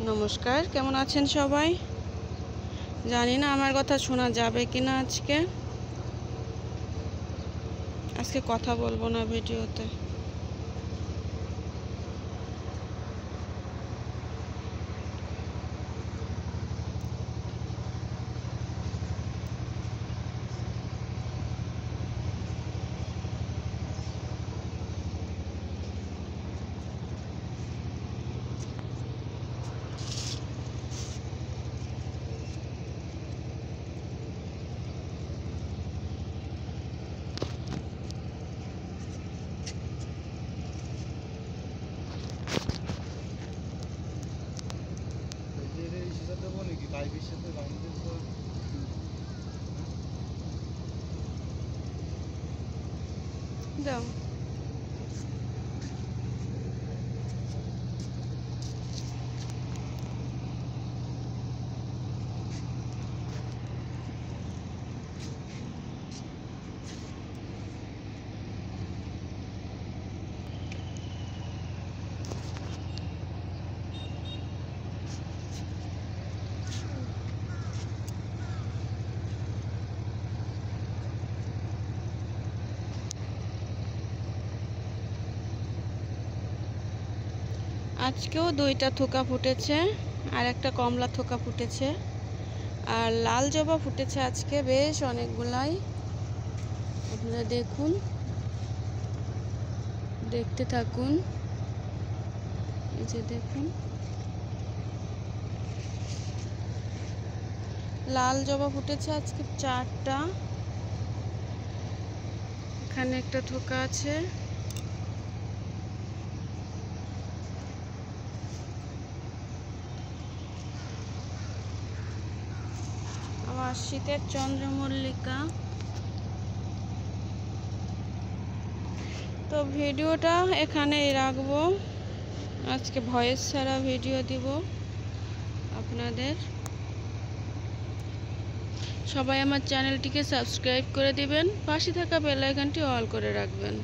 নমস্কার, কেমন আছেন সবাই? জানি না আমার কথা শোনা যাবে কিনা। আজকে কথা বলবো না ভিডিওতে। দাও। আজকেও দুইটা থোকা ফুটেছে, আর একটা কমলা থোকা ফুটেছে, আর লাল জবা ফুটেছে আজকে বেশ অনেকগুলাই। আপনারা দেখুন, দেখতে থাকুন। এই যে দেখুন, লাল জবা ফুটেছে আজকে 4টা। এখানে একটা থোকা আছে। আমার শীতের চন্দ্রমল্লিকা। তো ভিডিওটা এখানেই রাখবো। আজকে ভয়েস ছাড়া ভিডিও দিব আপনাদের। সবাই আমার চ্যানেলটিকে সাবস্ক্রাইব করে দিবেন, পাশে থাকা বেল আইকনটি অল করে রাখবেন।